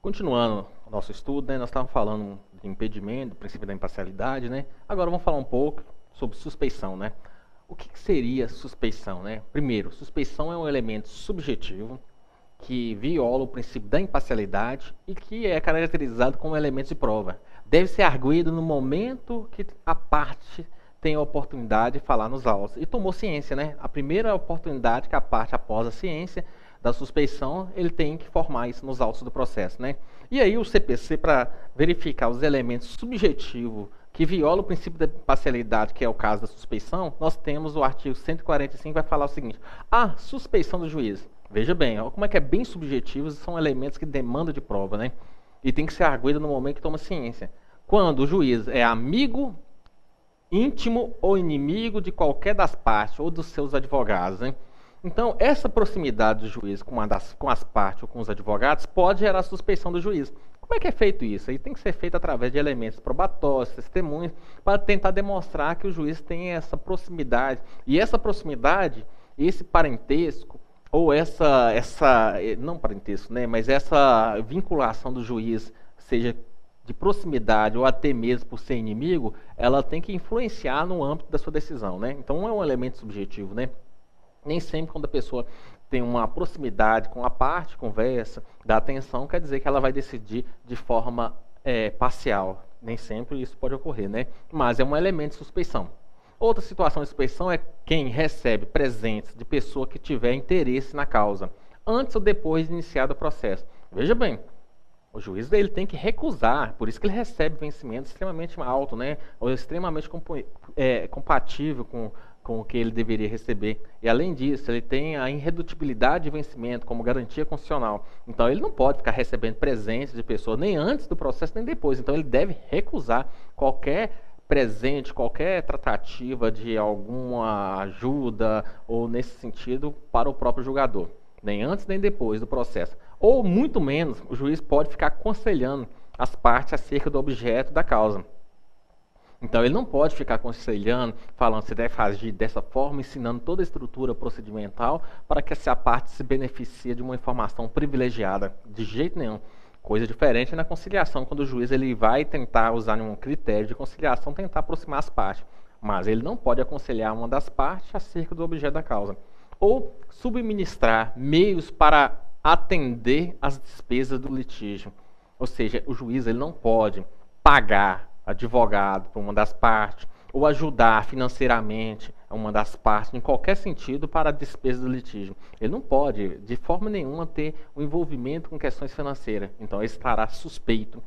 Continuando o nosso estudo, né, nós estávamos falando de impedimento, do princípio da imparcialidade, né? Agora vamos falar um pouco sobre suspeição, né? O que seria suspeição, né? Primeiro, suspeição é um elemento subjetivo que viola o princípio da imparcialidade e que é caracterizado como elemento de prova. Deve ser arguido no momento que a parte tem a oportunidade de falar nos autos. E tomou ciência, né? A primeira oportunidade que a parte, após a ciência da suspeição, ele tem que formar isso nos autos do processo, né? E aí o CPC, para verificar os elementos subjetivos que violam o princípio da imparcialidade, que é o caso da suspeição, nós temos o artigo 145, vai falar o seguinte: a suspeição do juiz. Veja bem, ó, como é que é bem subjetivo, são elementos que demandam de prova, né? E tem que ser arguído no momento que toma ciência. Quando o juiz é amigo, íntimo ou inimigo de qualquer das partes ou dos seus advogados, né? Então, essa proximidade do juiz com as partes ou com os advogados pode gerar suspeição do juiz. Como é que é feito isso? Aí tem que ser feito através de elementos probatórios, testemunhas, para tentar demonstrar que o juiz tem essa proximidade. E essa proximidade, esse parentesco, ou não parentesco, né, mas essa vinculação do juiz, seja de proximidade ou até mesmo por ser inimigo, ela tem que influenciar no âmbito da sua decisão, né? Então, é um elemento subjetivo, né? Nem sempre quando a pessoa tem uma proximidade com a parte, conversa, dá atenção, quer dizer que ela vai decidir de forma parcial. Nem sempre isso pode ocorrer, né? Mas é um elemento de suspeição. Outra situação de suspeição é quem recebe presentes de pessoa que tiver interesse na causa, antes ou depois de iniciado o processo. Veja bem, o juiz ele tem que recusar, por isso que ele recebe vencimento extremamente alto, né? Ou extremamente compatível com o que ele deveria receber. E além disso, ele tem a irredutibilidade de vencimento como garantia constitucional. Então ele não pode ficar recebendo presentes de pessoas nem antes do processo nem depois. Então ele deve recusar qualquer presente, qualquer tratativa de alguma ajuda ou nesse sentido para o próprio julgador, nem antes nem depois do processo. Ou muito menos, o juiz pode ficar aconselhando as partes acerca do objeto da causa. Então, ele não pode ficar aconselhando, falando que você deve agir dessa forma, ensinando toda a estrutura procedimental para que essa parte se beneficie de uma informação privilegiada. De jeito nenhum. Coisa diferente na conciliação, quando o juiz ele vai tentar usar um critério de conciliação, tentar aproximar as partes. Mas ele não pode aconselhar uma das partes acerca do objeto da causa. Ou subministrar meios para atender às despesas do litígio. Ou seja, o juiz ele não pode pagar advogado para uma das partes, ou ajudar financeiramente uma das partes, em qualquer sentido, para a despesa do litígio. Ele não pode, de forma nenhuma, ter um envolvimento com questões financeiras. Então, ele estará suspeito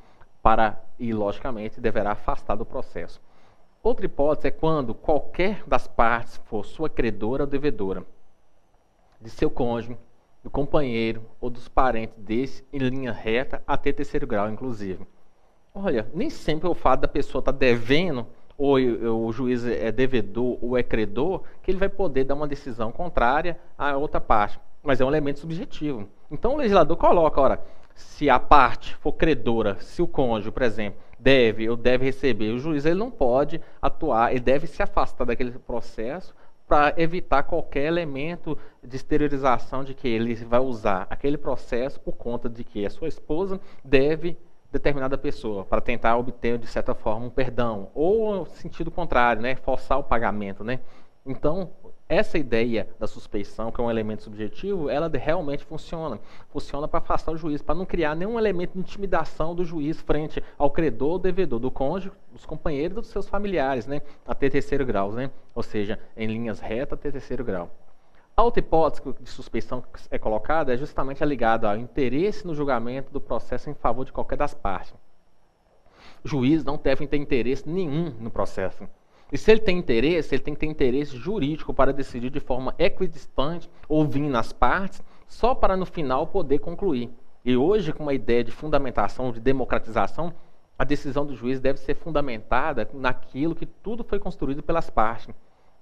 e, logicamente, deverá afastar do processo. Outra hipótese é quando qualquer das partes for sua credora ou devedora, de seu cônjuge, do companheiro ou dos parentes desse, em linha reta, até terceiro grau, inclusive. Olha, nem sempre o fato da pessoa estar devendo, ou o juiz é devedor ou é credor, que ele vai poder dar uma decisão contrária à outra parte. Mas é um elemento subjetivo. Então o legislador coloca, ora, se a parte for credora, se o cônjuge, por exemplo, deve ou deve receber, o juiz ele não pode atuar, ele deve se afastar daquele processo para evitar qualquer elemento de exteriorização de que ele vai usar aquele processo por conta de que a sua esposa deve determinada pessoa, para tentar obter, de certa forma, um perdão, ou no sentido contrário, né, forçar o pagamento, né? Então, essa ideia da suspeição, que é um elemento subjetivo, ela realmente funciona para afastar o juiz, para não criar nenhum elemento de intimidação do juiz frente ao credor ou devedor, do cônjuge, dos companheiros e dos seus familiares, né, até terceiro grau, né? Ou seja, em linhas retas até terceiro grau. A outra hipótese de suspeição que é colocada é justamente ligada ao interesse no julgamento do processo em favor de qualquer das partes. O juiz não deve ter interesse nenhum no processo. E se ele tem interesse, ele tem que ter interesse jurídico para decidir de forma equidistante, ouvindo as partes, só para no final poder concluir. E hoje, com uma ideia de fundamentação, de democratização, a decisão do juiz deve ser fundamentada naquilo que tudo foi construído pelas partes.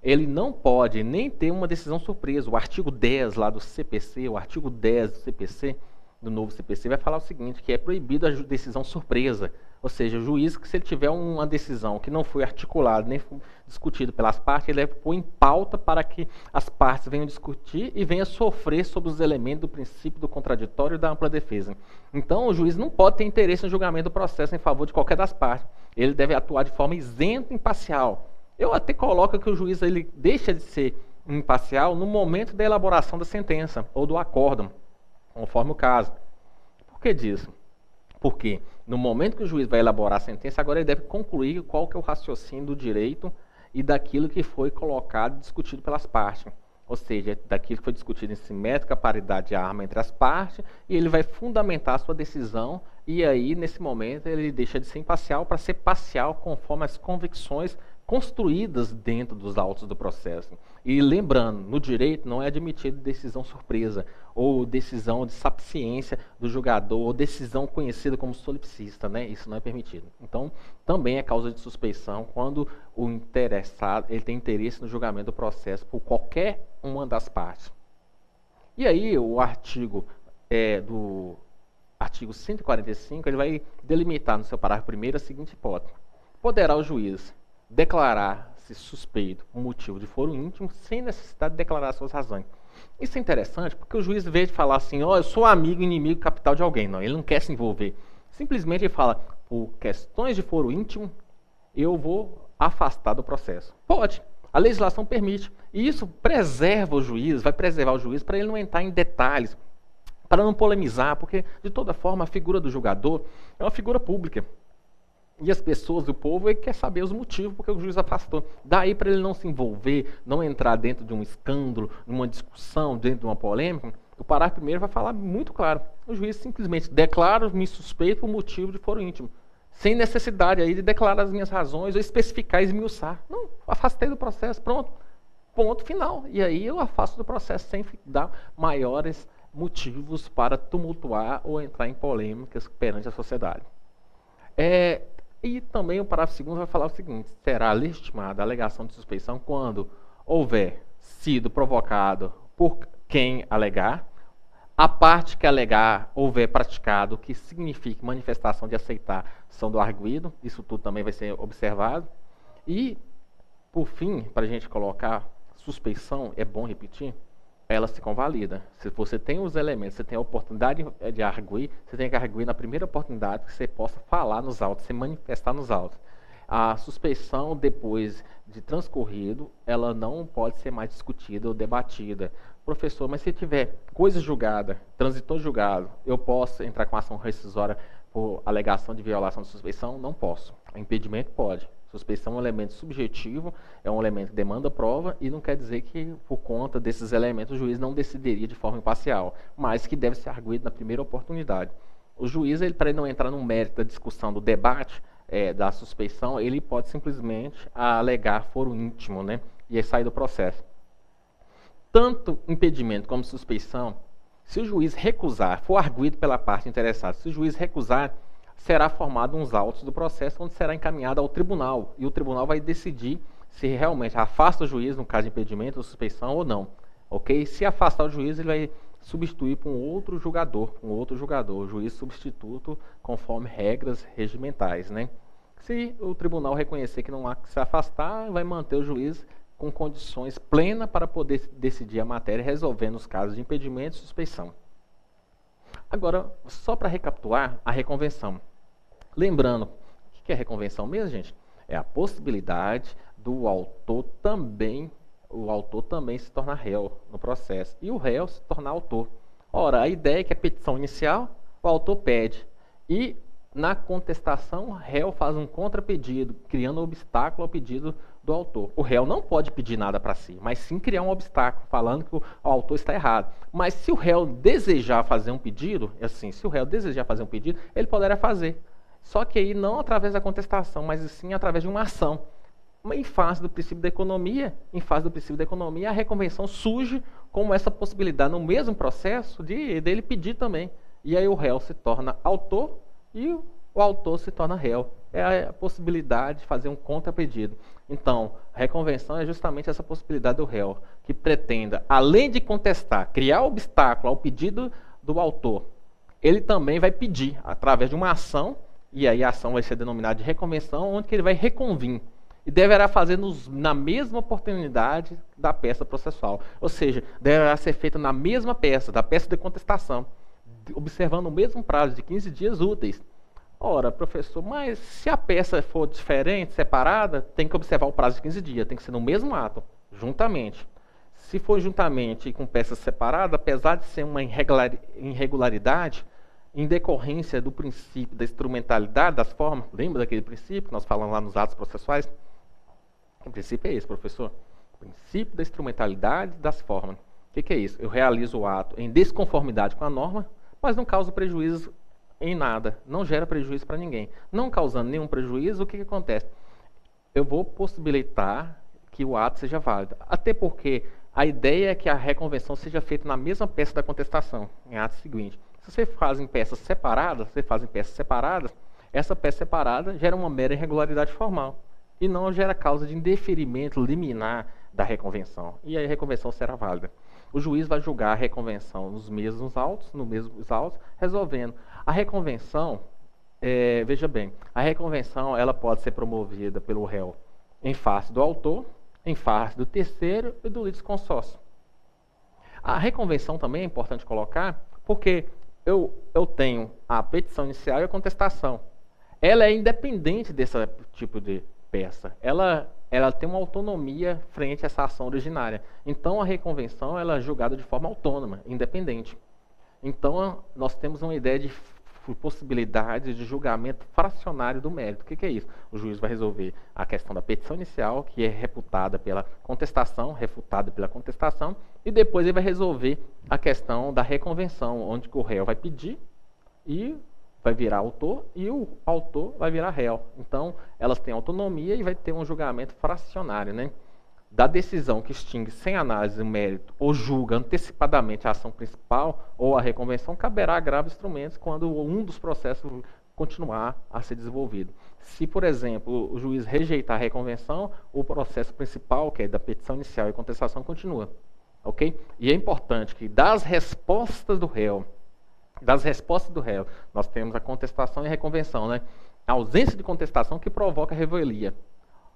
Ele não pode nem ter uma decisão surpresa. O artigo 10 lá do CPC, o artigo 10 do CPC, do novo CPC, vai falar o seguinte, que é proibido a decisão surpresa. Ou seja, o juiz, que se ele tiver uma decisão que não foi articulada, nem foi discutida pelas partes, ele deve pôr em pauta para que as partes venham discutir e venham sofrer sobre os elementos do princípio do contraditório e da ampla defesa. Então, o juiz não pode ter interesse no julgamento do processo em favor de qualquer das partes. Ele deve atuar de forma isenta e imparcial. Eu até coloco que o juiz ele deixa de ser imparcial no momento da elaboração da sentença ou do acórdão, conforme o caso. Por que disso? Porque no momento que o juiz vai elaborar a sentença, agora ele deve concluir qual que é o raciocínio do direito e daquilo que foi colocado e discutido pelas partes. Ou seja, daquilo que foi discutido em simétrica paridade de arma entre as partes, e ele vai fundamentar a sua decisão, e aí, nesse momento, ele deixa de ser imparcial para ser parcial conforme as convicções construídas dentro dos autos do processo. E lembrando, no direito não é admitido decisão surpresa, ou decisão de sapisciência do julgador, ou decisão conhecida como solipsista, né? Isso não é permitido. Então, também é causa de suspeição quando o interessado ele tem interesse no julgamento do processo por qualquer uma das partes. E aí, o artigo do artigo 145, ele vai delimitar no seu parágrafo 1º a seguinte hipótese: poderá o juiz declarar-se suspeito por motivo de foro íntimo sem necessidade de declarar suas razões. Isso é interessante porque o juiz, em vez de falar assim, eu sou amigo, inimigo, capital de alguém, não, ele não quer se envolver. Simplesmente ele fala, por questões de foro íntimo, eu vou afastar do processo. Pode, a legislação permite. E isso preserva o juiz, vai preservar o juiz para ele não entrar em detalhes, para não polemizar, porque, de toda forma, a figura do julgador é uma figura pública. E as pessoas, o povo, ele quer saber os motivos porque o juiz afastou. Daí, para ele não se envolver, não entrar dentro de um escândalo, numa discussão, dentro de uma polêmica, o parágrafo 1º vai falar muito claro. O juiz simplesmente declara-me suspeito por motivo de foro íntimo, sem necessidade aí de declarar as minhas razões ou especificar e esmiuçar. Não, afastei do processo, pronto, ponto final. E aí eu afasto do processo sem dar maiores motivos para tumultuar ou entrar em polêmicas perante a sociedade. E também o parágrafo 2º vai falar o seguinte: será legitimada a alegação de suspeição quando houver sido provocado por quem alegar, a parte que alegar houver praticado o que signifique manifestação de aceitação do arguido, isso tudo também vai ser observado. E, por fim, para a gente colocar suspeição, é bom repetir, ela se convalida. Se você tem os elementos, você tem a oportunidade de arguir, você tem que arguir na primeira oportunidade que você possa falar nos autos, se manifestar nos autos. A suspeição, depois de transcorrido, ela não pode ser mais discutida ou debatida. Professor, mas se tiver coisa julgada, transitor julgado, eu posso entrar com ação rescisória por alegação de violação de suspeição? Não posso. O impedimento pode. Suspeição é um elemento subjetivo, é um elemento que demanda prova e não quer dizer que, por conta desses elementos, o juiz não decidiria de forma imparcial, mas que deve ser arguído na primeira oportunidade. O juiz, para ele não entrar no mérito da discussão do debate da suspeição, ele pode simplesmente alegar foro íntimo, né, e aí sair do processo. Tanto impedimento como suspeição, se o juiz recusar, for arguído pela parte interessada, se o juiz recusar, será formado uns autos do processo onde será encaminhado ao tribunal, e o tribunal vai decidir se realmente afasta o juiz no caso de impedimento ou suspeição ou não. Ok? Se afastar o juiz, ele vai substituir por um outro julgador, o juiz substituto conforme regras regimentais, né? Se o tribunal reconhecer que não há que se afastar, vai manter o juiz com condições plenas para poder decidir a matéria, resolvendo os casos de impedimento e suspeição. Agora, só para recapitular, a reconvenção. Lembrando, o que é reconvenção mesmo, gente? É a possibilidade do autor também se tornar réu no processo e o réu se tornar autor. Ora, a ideia é que a petição inicial, o autor pede e na contestação, o réu faz um contrapedido, criando um obstáculo ao pedido do autor. O réu não pode pedir nada para si, mas sim criar um obstáculo, falando que o autor está errado. Mas se o réu desejar fazer um pedido, ele poderá fazer. Só que aí não através da contestação, mas sim através de uma ação. Em face do princípio da economia, a reconvenção surge como essa possibilidade, no mesmo processo, dele pedir também. E aí o réu se torna autor e o autor se torna réu. É a possibilidade de fazer um contrapedido. Então, a reconvenção é justamente essa possibilidade do réu, que pretenda, além de contestar, criar obstáculo ao pedido do autor, ele também vai pedir, através de uma ação, E aí a ação vai ser denominada de reconvenção, onde que ele vai reconvir. E deverá fazer na mesma oportunidade da peça processual. Ou seja, deverá ser feita na mesma peça, da peça de contestação, observando o mesmo prazo de 15 dias úteis. Ora, professor, mas se a peça for diferente, separada, tem que observar o prazo de 15 dias, tem que ser no mesmo ato, juntamente. Se for juntamente e com peças separadas, apesar de ser uma irregularidade, em decorrência do princípio da instrumentalidade das formas, lembra daquele princípio que nós falamos lá nos atos processuais? Que princípio é esse, professor? O princípio da instrumentalidade das formas. O que é isso? Eu realizo o ato em desconformidade com a norma, mas não causo prejuízo em nada, não gera prejuízo para ninguém. Não causando nenhum prejuízo, o que acontece? Eu vou possibilitar que o ato seja válido. Até porque a ideia é que a reconvenção seja feita na mesma peça da contestação, em ato seguinte. Se você faz em peças separadas, essa peça separada gera uma mera irregularidade formal e não gera causa de indeferimento liminar da reconvenção. E aí a reconvenção será válida. O juiz vai julgar a reconvenção nos mesmos autos, resolvendo. A reconvenção, veja bem, a reconvenção ela pode ser promovida pelo réu em face do autor, em face do terceiro e do litisconsórcio. A reconvenção também é importante colocar, porque eu tenho a petição inicial e a contestação. Ela é independente desse tipo de peça. Ela tem uma autonomia frente a essa ação originária. Então, a reconvenção ela é julgada de forma autônoma, independente. Então, nós temos uma ideia de possibilidade de julgamento fracionário do mérito. O que é isso? O juiz vai resolver a questão da petição inicial, que é refutada pela contestação, e depois ele vai resolver a questão da reconvenção, onde o réu vai pedir e vai virar autor, e o autor vai virar réu. Então, elas têm autonomia e vai ter um julgamento fracionário, né? Da decisão que extingue sem análise o mérito ou julga antecipadamente a ação principal ou a reconvenção, caberá agravo instrumentos quando um dos processos continuar a ser desenvolvido. Se, por exemplo, o juiz rejeitar a reconvenção, o processo principal, que é da petição inicial e contestação, continua. Ok? E é importante que das respostas do réu, nós temos a contestação e a reconvenção, né? A ausência de contestação que provoca a revelia.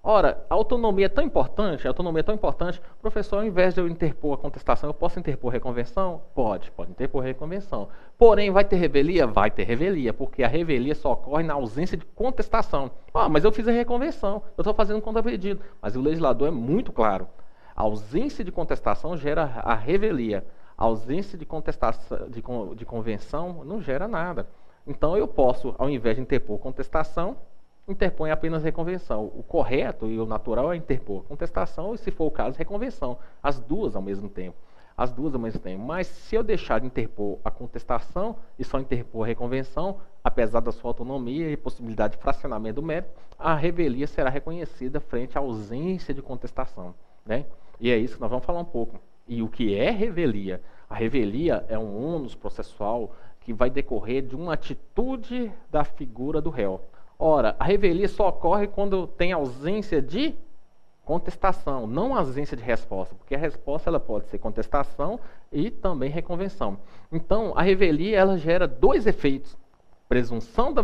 Ora, a autonomia é tão importante, professor, ao invés de eu interpor a contestação, eu posso interpor a reconvenção? Pode interpor a reconvenção. Porém, vai ter revelia? Vai ter revelia, porque a revelia só ocorre na ausência de contestação. Mas eu fiz a reconvenção, eu estou fazendo contrapedido. Mas o legislador é muito claro. A ausência de contestação gera a revelia. A ausência de contestação, de convenção não gera nada. Então, eu posso, ao invés de interpor contestação, interpõe apenas reconvenção. O correto e o natural é interpor contestação e, se for o caso, reconvenção. As duas ao mesmo tempo. Mas se eu deixar de interpor a contestação e só interpor a reconvenção, apesar da sua autonomia e possibilidade de fracionamento do mérito, a revelia será reconhecida frente à ausência de contestação, né? E é isso que nós vamos falar um pouco. E o que é revelia? A revelia é um ônus processual que vai decorrer de uma atitude da figura do réu. Ora, a revelia só ocorre quando tem ausência de contestação, não ausência de resposta, porque a resposta ela pode ser contestação e também reconvenção. Então, a revelia ela gera dois efeitos: presunção da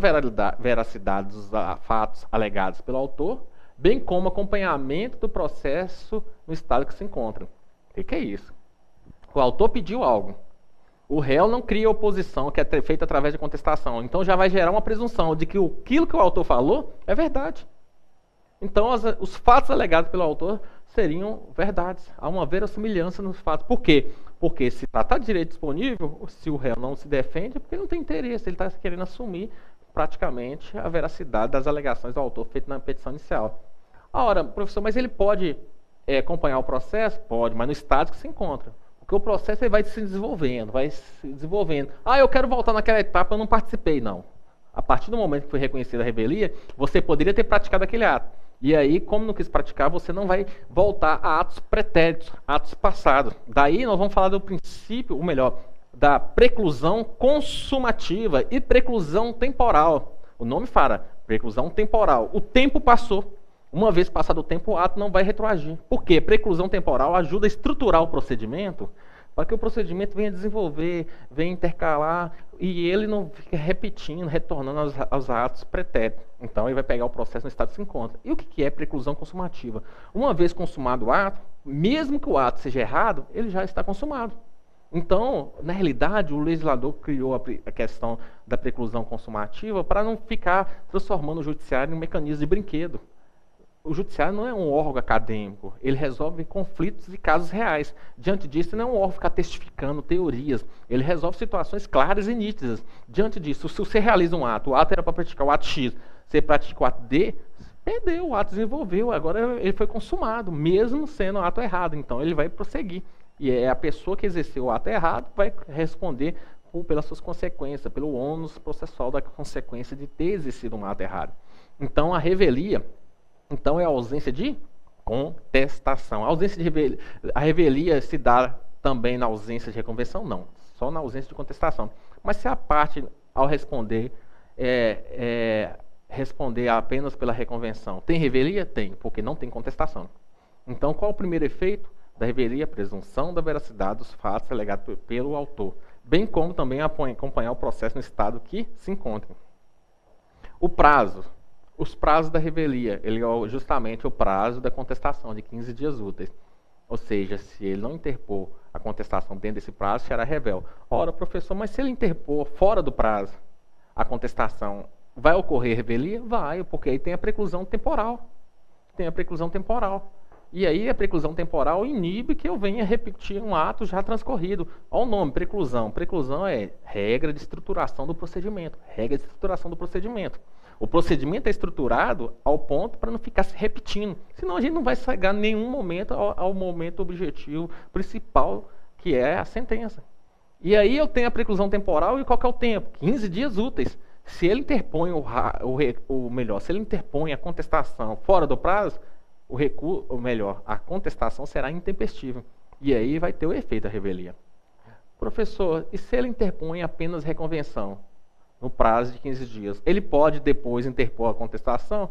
veracidade dos fatos alegados pelo autor, bem como acompanhamento do processo no estado que se encontra. O que é isso? O autor pediu algo. O réu não cria oposição, que é feita através de contestação. Então já vai gerar uma presunção de que aquilo que o autor falou é verdade. Então os fatos alegados pelo autor seriam verdades. Há uma verossimilhança nos fatos. Por quê? Porque se tratar de direito disponível, se o réu não se defende, é porque ele não tem interesse. Ele está querendo assumir praticamente a veracidade das alegações do autor feito na petição inicial. Ora, professor, mas ele pode acompanhar o processo? Pode, mas no estado que se encontra. Porque o processo ele vai se desenvolvendo, eu quero voltar naquela etapa, eu não participei, não. A partir do momento que foi reconhecida a revelia, você poderia ter praticado aquele ato. E aí, como não quis praticar, você não vai voltar a atos pretéritos, atos passados. Daí nós vamos falar do princípio, ou melhor, da preclusão consumativa e preclusão temporal. O nome fala, preclusão temporal. O tempo passou. Uma vez passado o tempo, o ato não vai retroagir. Por quê? Preclusão temporal ajuda a estruturar o procedimento para que o procedimento venha desenvolver, venha intercalar e ele não fique repetindo, retornando aos atos pretéritos. Então, ele vai pegar o processo no estado que se encontra. E o que é preclusão consumativa? Uma vez consumado o ato, mesmo que o ato seja errado, ele já está consumado. Então, na realidade, o legislador criou a questão da preclusão consumativa para não ficar transformando o judiciário em um mecanismo de brinquedo. O judiciário não é um órgão acadêmico, ele resolve conflitos e casos reais. Diante disso, ele não é um órgão ficar testificando teorias, ele resolve situações claras e nítidas. Diante disso, se você realiza um ato, o ato era para praticar o ato X, você pratica o ato D, perdeu, o ato desenvolveu, agora ele foi consumado, mesmo sendo o ato errado, então ele vai prosseguir. E é a pessoa que exerceu o ato errado vai responder pelas suas consequências, pelo ônus processual da consequência de ter exercido um ato errado. Então, a revelia, então, é a ausência de contestação. A ausência de revelia, a revelia se dá também na ausência de reconvenção? Não, só na ausência de contestação. Mas se a parte, ao responder, responder apenas pela reconvenção, tem revelia? Tem, porque não tem contestação. Então, qual o primeiro efeito da revelia? Presunção da veracidade dos fatos alegados pelo autor, bem como também acompanhar o processo no estado que se encontra. O prazo. Os prazos da revelia, ele é justamente o prazo da contestação, de 15 dias úteis. Ou seja, se ele não interpor a contestação dentro desse prazo, será revel. Ora, professor, mas se ele interpor fora do prazo a contestação, vai ocorrer revelia? Vai, porque aí tem a preclusão temporal. Tem a preclusão temporal. E aí a preclusão temporal inibe que eu venha repetir um ato já transcorrido. Olha o nome, preclusão. Preclusão é regra de estruturação do procedimento. Regra de estruturação do procedimento. O procedimento é estruturado ao ponto para não ficar se repetindo. Senão a gente não vai chegar em nenhum momento ao momento objetivo principal, que é a sentença. E aí eu tenho a preclusão temporal e qual que é o tempo? 15 dias úteis. Se ele interpõe se ele interpõe a contestação fora do prazo, o recurso, ou melhor, a contestação será intempestiva. E aí vai ter o efeito da revelia. Professor, e se ele interpõe apenas reconvenção? No prazo de 15 dias. Ele pode depois interpor a contestação?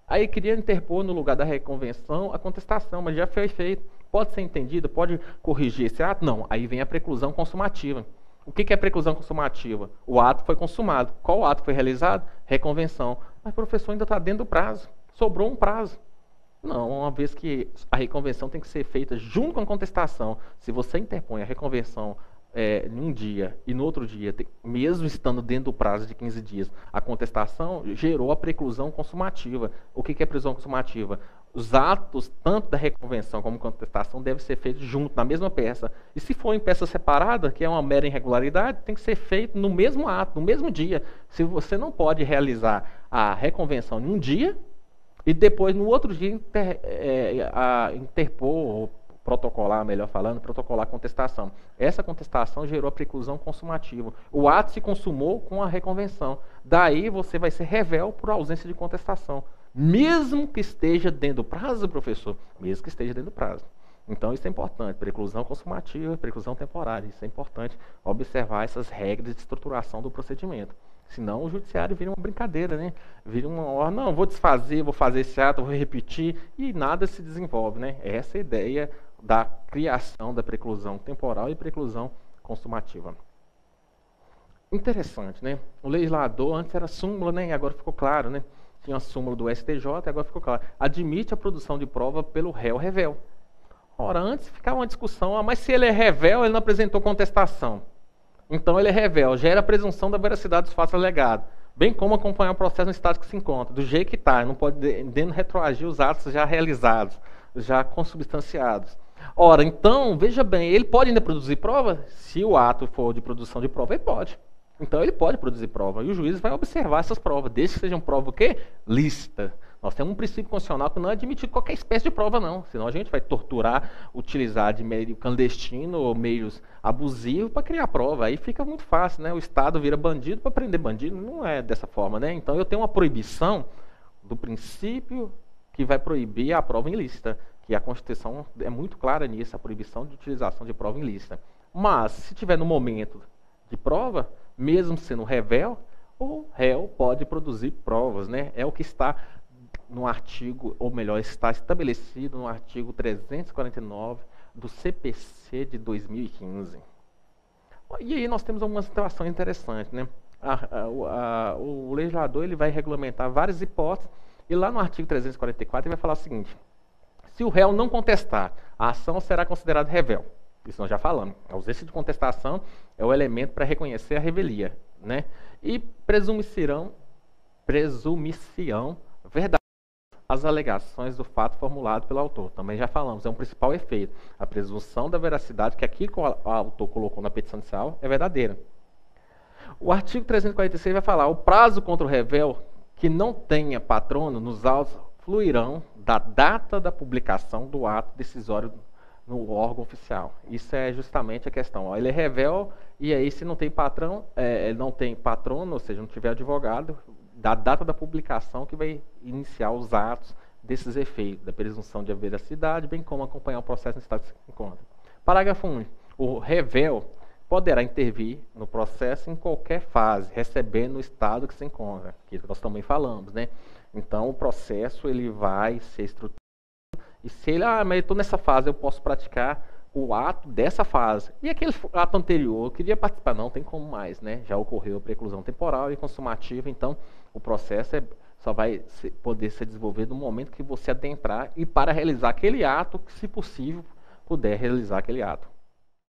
Aí queria interpor no lugar da reconvenção a contestação, mas já foi feito. Pode ser entendido? Pode corrigir esse ato? Não. Aí vem a preclusão consumativa. O que é preclusão consumativa? O ato foi consumado. Qual ato foi realizado? Reconvenção. Mas professor, ainda está dentro do prazo. Sobrou um prazo. Não, uma vez que a reconvenção tem que ser feita junto com a contestação. Se você interpõe a reconvenção em um dia e no outro dia, mesmo estando dentro do prazo de 15 dias, a contestação gerou a preclusão consumativa. O que é preclusão consumativa? Os atos, tanto da reconvenção como contestação, devem ser feitos junto, na mesma peça. E se for em peça separada, que é uma mera irregularidade, tem que ser feito no mesmo ato, no mesmo dia. Se você não pode realizar a reconvenção em um dia e depois, no outro dia, interpor protocolar, melhor falando, protocolar a contestação. Essa contestação gerou a preclusão consumativa. O ato se consumou com a reconvenção. Daí você vai ser revel por ausência de contestação. Mesmo que esteja dentro do prazo, professor, mesmo que esteja dentro do prazo. Então isso é importante, preclusão consumativa, preclusão temporária. Isso é importante observar essas regras de estruturação do procedimento. Senão o judiciário vira uma brincadeira, né? Vira uma hora, não, vou desfazer, vou fazer esse ato, vou repetir, e nada se desenvolve, né? Essa é a ideia da criação da preclusão temporal e preclusão consumativa. Interessante, né? O legislador antes era súmula, né? E agora ficou claro, né? Tinha a súmula do STJ e agora ficou claro. Admite a produção de prova pelo réu revel. Ora, antes ficava uma discussão, mas se ele é revel, ele não apresentou contestação. Então ele é revel, gera a presunção da veracidade dos fatos alegados, bem como acompanhar o processo no estado que se encontra, do jeito que está, não pode retroagir os atos já realizados, já consubstanciados. Ora, então, veja bem, ele pode ainda produzir prova? Se o ato for de produção de prova, ele pode. Então ele pode produzir prova, e o juiz vai observar essas provas, desde que sejam prova o quê? Lícita. Nós temos um princípio constitucional que não é admitido qualquer espécie de prova, não. Senão a gente vai torturar, utilizar de meio clandestino ou meios abusivos para criar prova. Aí fica muito fácil, né? O Estado vira bandido para prender bandido. Não é dessa forma, né? Então eu tenho uma proibição do princípio que vai proibir a prova ilícita. Que a Constituição é muito clara nisso, a proibição de utilização de prova ilícita. Mas, se tiver no momento de prova, mesmo sendo revel, o réu pode produzir provas, né? É o que está no artigo, ou melhor, está estabelecido no artigo 349 do CPC de 2015. E aí nós temos algumas situações interessantes, né? O legislador ele vai regulamentar várias hipóteses e lá no artigo 344 ele vai falar o seguinte: se o réu não contestar, a ação será considerada revel. Isso nós já falamos. A ausência de contestação é o elemento para reconhecer a revelia, né? E presumição verdade as alegações do fato formulado pelo autor. Também já falamos, é um principal efeito. A presunção da veracidade que aquilo que o autor colocou na petição inicial é verdadeira. O artigo 346 vai falar: o prazo contra o revel que não tenha patrono nos autos fluirão da data da publicação do ato decisório no órgão oficial. Isso é justamente a questão. Ó, ele é revel e aí se não tem patrão, ele não tem patrono, ou seja, não tiver advogado, da data da publicação que vai iniciar os atos desses efeitos, da presunção de veracidade, bem como acompanhar o processo no estado que se encontra. Parágrafo 1. O revel poderá intervir no processo em qualquer fase, recebendo o estado que se encontra, que nós também falamos, né? Então, o processo ele vai ser estruturado e se ele, mas eu estou nessa fase, eu posso praticar o ato dessa fase. E aquele ato anterior, eu queria participar, não tem como mais, né? Já ocorreu a preclusão temporal e consumativa, então o processo só vai poder ser desenvolvido no momento que você adentrar e para realizar aquele ato, se possível, puder realizar aquele ato.